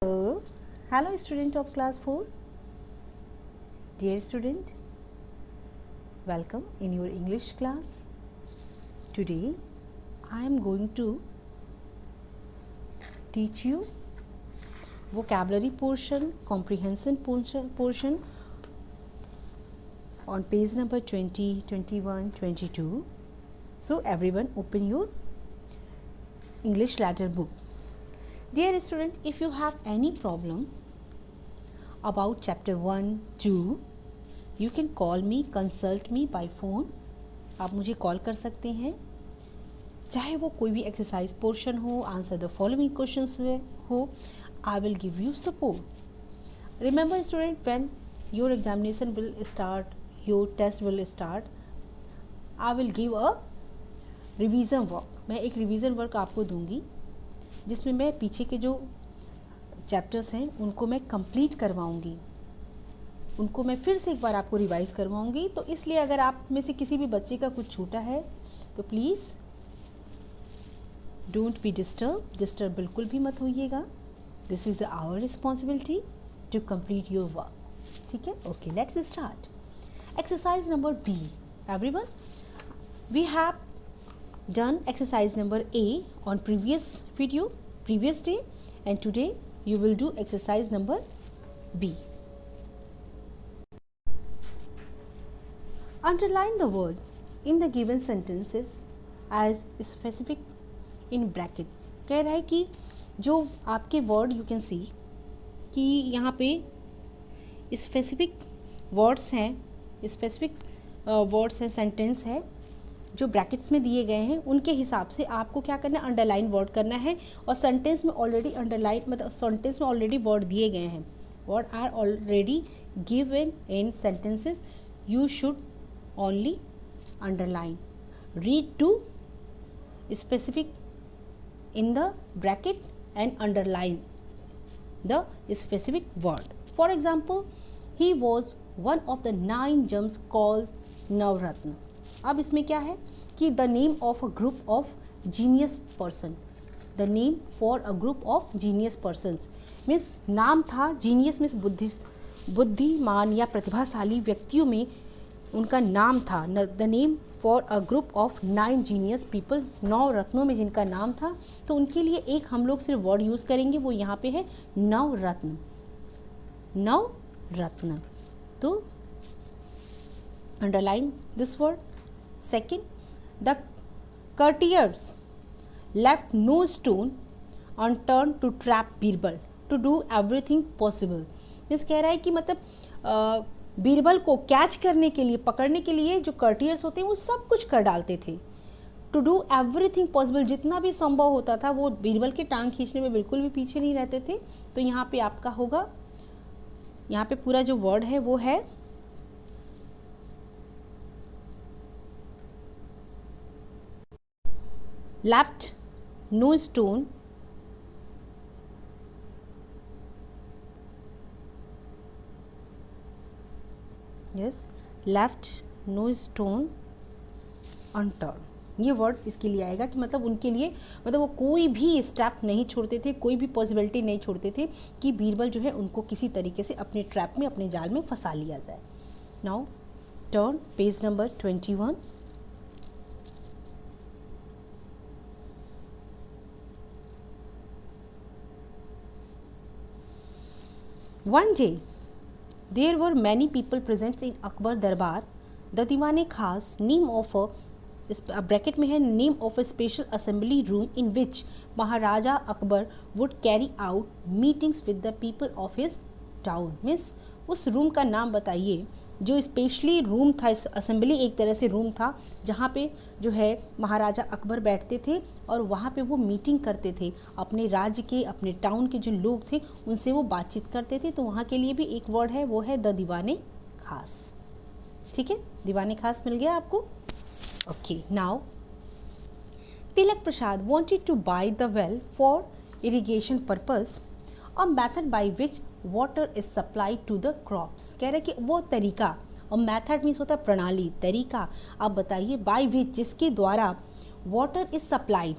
Hello student of class 4. Dear student, welcome in your English class. Today I am going to teach you vocabulary portion, comprehension portion on page number 20, 21, 22. So everyone open your English letter book. Dear student, if you have any problem about chapter 1, 2, you can call me, consult me by phone. आप मुझे call कर सकते हैं, चाहे वो कोई भी exercise portion हो, आंसर द फॉलोइंग क्वेश्चंस हो, I will give you support. Remember student, when your examination will start, your test will start, I will give a revision work. मैं एक रिवीजन वर्क आपको दूंगी जिसमें मैं पीछे के जो चैप्टर्स हैं उनको मैं कंप्लीट करवाऊंगी, उनको मैं फिर से एक बार आपको रिवाइज करवाऊंगी. तो इसलिए अगर आप में से किसी भी बच्चे का कुछ छूटा है तो प्लीज़ डोंट बी डिस्टर्ब बिल्कुल भी मत होइएगा. This is our responsibility to complete your work. ठीक है, okay, let's start. Exercise number B. Everyone, we have done exercise number A on previous video, previous day, and today you will do exercise number B. Underline the word in the given sentences as specific in brackets. कह रहा है कि जो आपके word you can see कि यहाँ पे specific words हैं, स्पेसिफिक वर्ड्स हैं, सेंटेंस है जो ब्रैकेट्स में दिए गए हैं, उनके हिसाब से आपको क्या करना है, अंडरलाइन वर्ड करना है. और सेंटेंस में ऑलरेडी अंडरलाइन मतलब सेंटेंस में ऑलरेडी वर्ड दिए गए हैं, word are already given in sentences, you should only underline. Read to specific in the bracket and underline the specific word. For example, he was one of the 9 gems called Navratna. अब इसमें क्या है कि the name of a group of genius person, the name for a group of genius persons means नाम था genius means बुद्धिमान या प्रतिभाशाली व्यक्तियों में उनका नाम था. The name for a group of 9 genius people, 9 रत्नों में जिनका नाम था. तो उनके लिए एक हम लोग सिर्फ वर्ड यूज़ करेंगे, वो यहाँ पे है नवरत्न. नवरत्न. तो underline this word. Second, the courtiers left no stone unturned to trap Birbal, to do everything possible. Means कह रहा है कि मतलब बीरबल को कैच करने के लिए, पकड़ने के लिए जो कर्टियर्स होते हैं वो सब कुछ कर डालते थे. टू डू एवरीथिंग पॉसिबल, जितना भी संभव होता था वो बीरबल के टांग खींचने में बिल्कुल भी पीछे नहीं रहते थे. तो यहाँ पे आपका होगा, यहाँ पे पूरा जो वर्ड है वो है left no stone yes left no stone unturned. ये वर्ड इसके लिए आएगा कि मतलब उनके लिए, मतलब वो कोई भी स्टेप नहीं छोड़ते थे, कोई भी पॉसिबिलिटी नहीं छोड़ते थे कि बीरबल जो है उनको किसी तरीके से अपने ट्रैप में, अपने जाल में फंसा लिया जाए. Now turn page number 21. One day, there were many people present in Akbar Darbar. The Diwan Khas, name of a bracket में है name of a special assembly room in which Maharaja Akbar would carry out meetings with the people of his town. Means उस room का नाम बताइए जो specially room था, इस assembly एक तरह से रूम था जहाँ पे जो है महाराजा अकबर बैठते थे और वहाँ पे वो मीटिंग करते थे, अपने राज्य के, अपने टाउन के जो लोग थे उनसे वो बातचीत करते थे. तो वहाँ के लिए भी एक वर्ड है, वो है द दीवाने खास. ठीक है, दीवाने खास मिल गया आपको. Okay, now Tilak Prasad wanted to buy the well for irrigation purpose, a method by which water is supplied to the crops. कह रहे कि वो तरीका, और मैथड मीन्स होता है प्रणाली, तरीका. आप बताइए बाय विच, जिसके द्वारा वाटर इज सप्लाइड,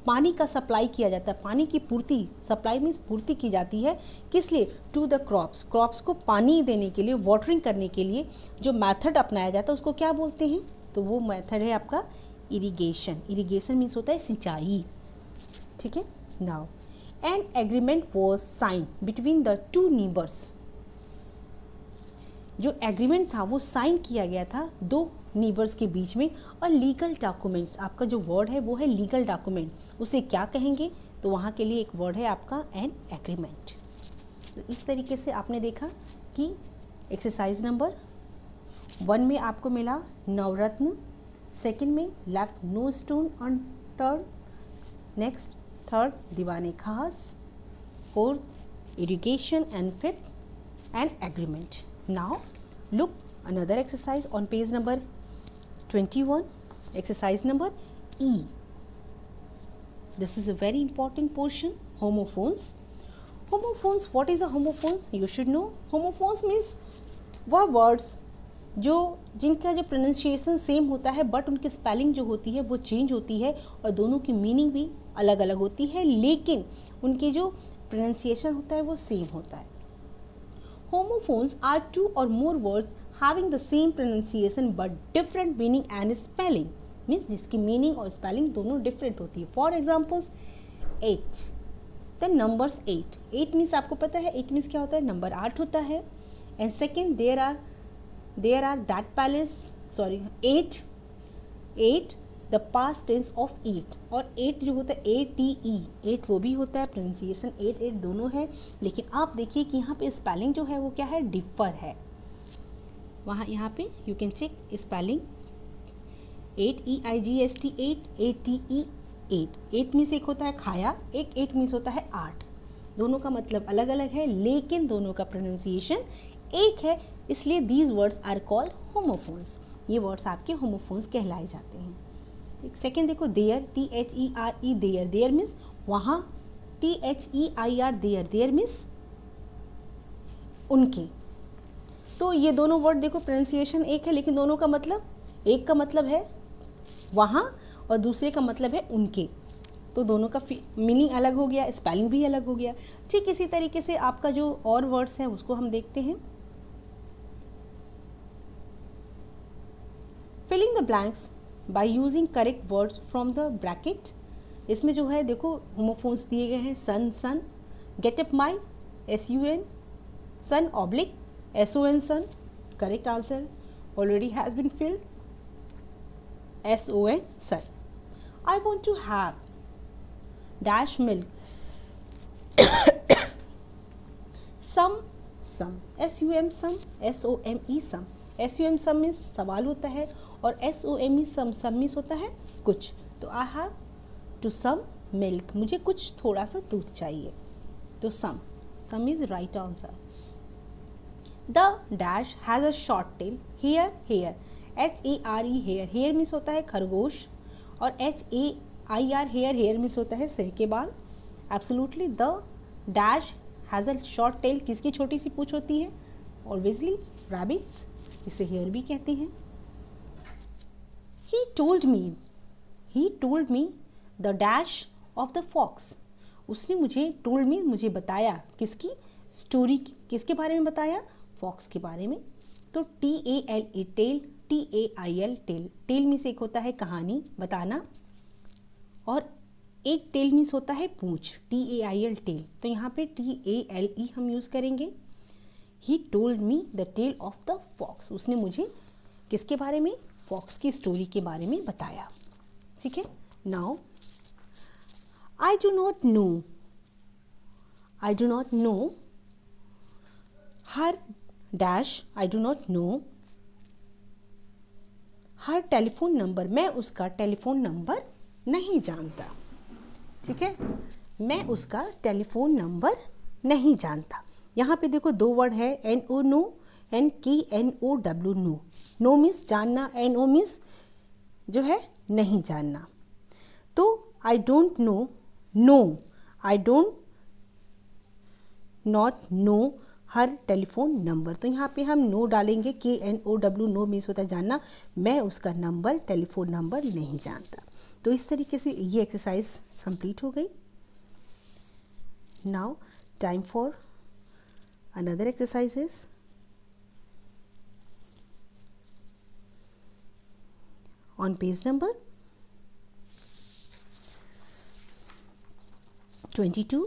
पानी का सप्लाई किया जाता है, पानी की पूर्ति, सप्लाई मीन्स पूर्ति की जाती है किस लिए, टू द क्रॉप्स, क्रॉप्स को पानी देने के लिए, वाटरिंग करने के लिए जो मेथड अपनाया जाता है उसको क्या बोलते हैं, तो वो मेथड है आपका इरिगेशन। इरिगेशन मीन्स होता है सिंचाई, ठीक है। Now an agreement was sign between the two neighbours, जो एग्रीमेंट था वो साइन किया गया था दो नीबर्स के बीच में। और लीगल डॉक्यूमेंट्स, आपका जो वर्ड है वो है लीगल डॉक्यूमेंट, उसे क्या कहेंगे, तो वहाँ के लिए एक वर्ड है आपका एन एग्रीमेंट। तो इस तरीके से आपने देखा कि एक्सरसाइज नंबर 1 में आपको मिला नवरत्न, सेकंड में left no stone unturned, next third Diwane Khas, fourth irrigation and fifth an agreement. Now look another exercise on page number 21, exercise number E. This is a very important portion, homophones. Homophones, what is a homophones? You should know. Homophones means वह words जो जिनका जो pronunciation same होता है but उनकी spelling जो होती है वो चेंज होती है और दोनों की मीनिंग भी अलग अलग होती है, लेकिन उनकी जो pronunciation होता है वो सेम होता है। Homophones are two or more words having the same pronunciation but different meaning and spelling, means जिसकी meaning और spelling दोनों different होती है। For examples, 8, the numbers 8, 8 means आपको पता है 8 means क्या होता है, नंबर 8 होता है। And second, there are that palace, sorry 8 the past tense of 8, और 8 जो होता है ATE, 8 वो भी होता है, प्रोनाउंसिएशन 8 दोनों है, लेकिन आप देखिए कि यहाँ पे स्पेलिंग जो है वो क्या है, डिफर है। वहाँ यहाँ पे you can check spelling 8EIGST 8, ATE 8 means एक होता है खाया, एक 8 मीन्स होता है 8, दोनों का मतलब अलग अलग है लेकिन दोनों का प्रोनाउंसिएशन एक है, इसलिए these words are called homophones. ये वर्ड्स आपके होमोफोन्स कहलाए जाते हैं। सेकेंड देखो there, THERE there, there means वहाँ, THEIR देयर मीन्स उनके। तो ये दोनों वर्ड देखो प्रोनाउंसिएशन एक है लेकिन दोनों का मतलब, एक का मतलब है वहाँ और दूसरे का मतलब है उनके, तो दोनों का मीनिंग अलग हो गया, स्पेलिंग भी अलग हो गया। ठीक इसी तरीके से आपका जो और वर्ड्स हैं उसको हम देखते हैं। Filling the blanks by using correct words from the bracket. इसमें जो है देखो होमोफोन्स दिए गए हैं, sun, get up my SUN, sun oblique SON son, correct answer already has been filled SON son. I want to have dash milk some SUM sum, SOME some, SUM sum means सवाल होता है और SOME सम means होता है कुछ। तो I have to some milk, मुझे कुछ थोड़ा सा दूध चाहिए, तो some is right answer. The dash has a short tail, hare HARE hare, hare means होता है खरगोश, और HAIR हेयर मीन्स होता है सिर के बाल। Absolutely the dash has a short tell, किसकी छोटी सी पूंछ होती है, ऑब्वियसली रैबिट्स, जिसे हेयर भी कहते हैं। He told me the dash of the fox, उसने मुझे told me मुझे बताया, किसकी स्टोरी, किसके बारे में बताया, फॉक्स के बारे में। तो TALE tale, TAIL tail, tail means एक होता है कहानी बताना, और एक टेल मीन्स होता है पूंछ, TAIL टेल, तो यहाँ पे TALE हम यूज़ करेंगे। He told me the tale of the fox, उसने मुझे किसके बारे में, फॉक्स की स्टोरी के बारे में बताया। ठीक है। Now I do not know her dash, I do not know her telephone number, मैं उसका टेलीफोन नंबर नहीं जानता। ठीक है, मैं उसका टेलीफोन नंबर नहीं जानता। यहाँ पे देखो दो वर्ड है, NO no, NKNOW know. Know means जानना, NO मीन्स जो है नहीं जानना। तो I don't know, I don't not know her telephone number. तो यहाँ पे हम नो डालेंगे, KNOW, नो मीन्स होता है जानना, मैं उसका नंबर, टेलीफोन नंबर नहीं जानता। तो इस तरीके से ये एक्सरसाइज कंप्लीट हो गई। Now time for another exercises. On page number 22,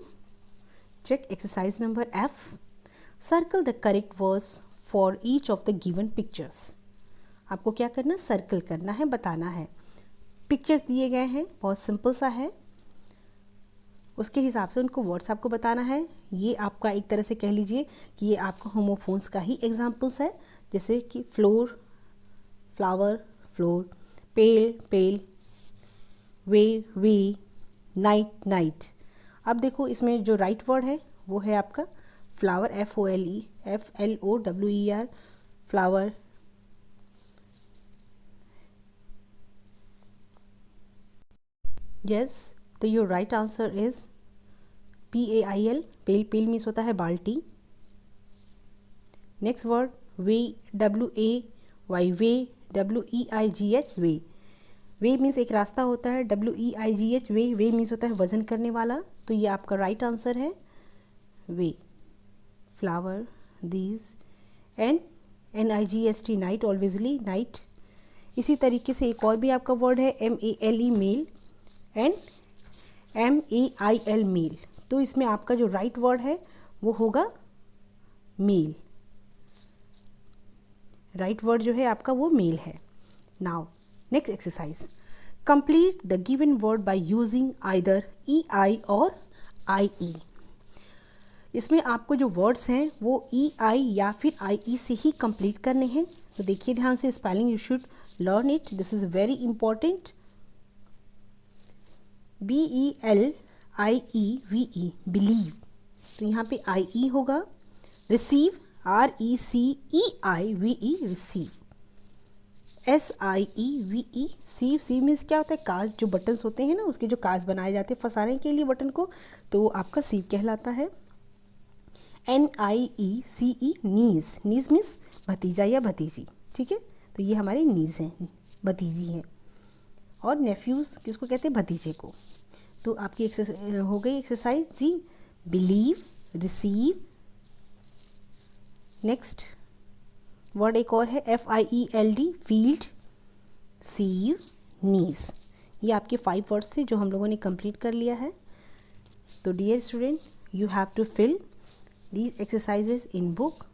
check exercise number F. Circle the correct words for each of the given pictures. आपको क्या करना, सर्कल करना है, बताना है। पिक्चर्स दिए गए हैं, बहुत सिंपल सा है, उसके हिसाब से उनको वर्ड्स आपको बताना है। ये आपका एक तरह से कह लीजिए कि ये आपका होमोफोन्स का ही एग्जाम्पल्स है, जैसे कि फ्लोर, फ्लावर, फ्लोर, पेल, पेल, वे, नाइट, नाइट। अब देखो इसमें जो राइट वर्ड है वो है आपका फ्लावर, FLOWER, फ्लावर। यस, तो your right answer is PAIL, pail, pail means होता है बाल्टी। Next word way, WAY, way, WEIGH, weigh. Way means एक रास्ता होता है, WEIGH, वे, वे मीन्स होता है वजन करने वाला। तो ये आपका राइट आंसर है वे। फ्लावर, दीज, NIGHT, नाइट, ऑलवेजली, नाइट। इसी तरीके से एक और भी आपका वर्ड है MALE, male, and MAIL, mail. तो इसमें आपका जो राइट वर्ड है वो होगा मेल। राइट वर्ड जो है आपका वो मेल है। Now next exercise, complete the given word by using either EI और IE। इसमें आपको जो वर्ड्स हैं वो EI या फिर IE से ही कंप्लीट करने हैं। तो देखिए ध्यान से, spelling you should learn it, this is very important. BELIEVE, believe, तो यहाँ पे IE होगा। Receive, RECEIVE, receive. SIEVE, sieve, sieve means क्या होता है, काज, जो बटन्स होते हैं ना, उसके जो काज बनाए जाते हैं फंसाने के लिए बटन को, तो वो आपका सीव कहलाता है। NIECE, नीज, नीज मीन्स भतीजा या भतीजी, ठीक है। तो ये हमारे नीज हैं, भतीजी हैं। और नेफ्यूज़ किसको कहते हैं, भतीजे को। तो आपकी हो गई एक्सरसाइज जी, बिलीव, रिसीव। नेक्स्ट वर्ड एक और है FIELD, फील्ड, सीव, नीज। ये आपके 5 वर्ड्स थे जो हम लोगों ने कंप्लीट कर लिया है। तो dear student, you have to fill these exercises in book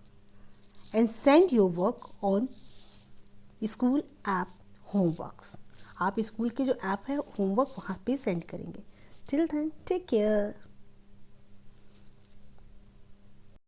and send your work on school app homeworks. आप स्कूल के जो ऐप है होमवर्क वहाँ पे सेंड करेंगे। Till then take care.